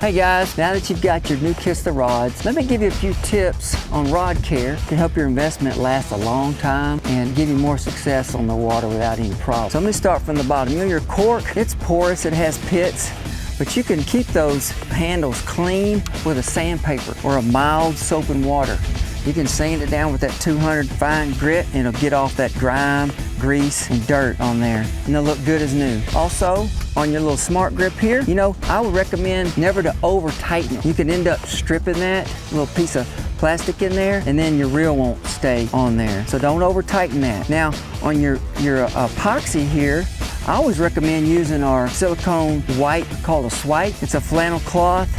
Hey guys, now that you've got your new Kistler rods, let me give you a few tips on rod care to help your investment last a long time and give you more success on the water without any problems. So let me start from the bottom. You know your cork, it's porous, it has pits, but you can keep those handles clean with a sandpaper or a mild soap and water. You can sand it down with that 200 fine grit and it'll get off that grime, grease, and dirt on there, and they'll look good as new. Also, on your little smart grip here, you know, I would recommend never to over tighten it. You can end up stripping that little piece of plastic in there and then your reel won't stay on there. So don't over tighten that. Now, on your epoxy here, I always recommend using our silicone wipe called a swipe. It's a flannel cloth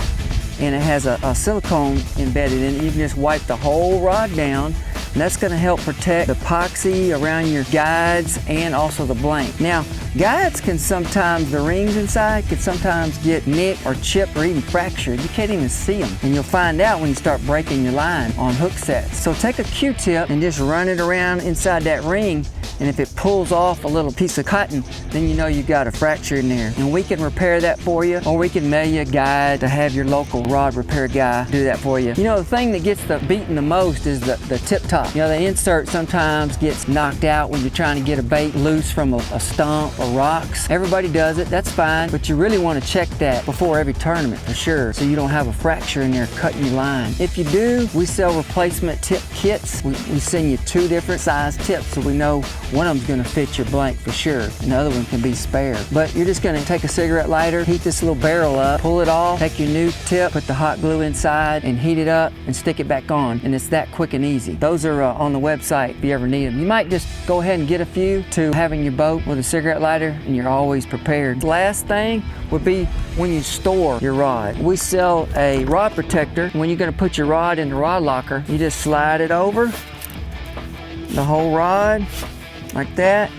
and it has a silicone embedded in it. You can just wipe the whole rod down, and that's going to help protect the epoxy around your guides and also the blank. Now, guides can sometimes, the rings inside can sometimes get nicked or chipped or even fractured. You can't even see them, and you'll find out when you start breaking your line on hook sets. So take a Q-tip and just run it around inside that ring, and if it pulls off a little piece of cotton, then you know you've got a fracture in there. And we can repair that for you, or we can mail you a guide to have your local rod repair guy do that for you. You know, the thing that gets the beaten the most is the tip top. You know, the insert sometimes gets knocked out when you're trying to get a bait loose from a stump or rocks. Everybody does it, that's fine, but you really want to check that before every tournament for sure, so you don't have a fracture in there cutting your line. If you do, we sell replacement tip kits. We send you 2 different size tips so we know one of them's going to fit your blank for sure, and the other one can be spare. But you're just going to take a cigarette lighter, heat this little barrel up, pull it off, take your new tip, put the hot glue inside, and heat it up and stick it back on. And it's that quick and easy. Those are on the website if you ever need them. You might just go ahead and get a few to have in your boat with a cigarette lighter, and you're always prepared. The last thing would be when you store your rod. We sell a rod protector. When you're going to put your rod in the rod locker, you just slide it over the whole rod like that,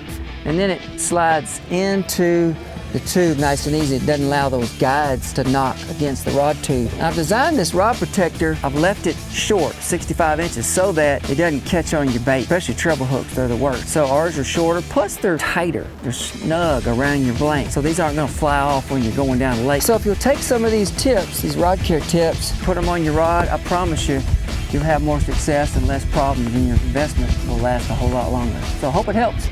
and then it slides into the tube nice and easy. It doesn't allow those guides to knock against the rod tube. I've designed this rod protector, I've left it short, 65 inches, so that it doesn't catch on your bait, especially treble hooks, they're the worst. So ours are shorter, plus they're tighter, they're snug around your blank, so these aren't gonna fly off when you're going down the lake. So if you'll take some of these tips, these rod care tips, put them on your rod, I promise you, you'll have more success and less problems, and your investment will last a whole lot longer. So I hope it helps.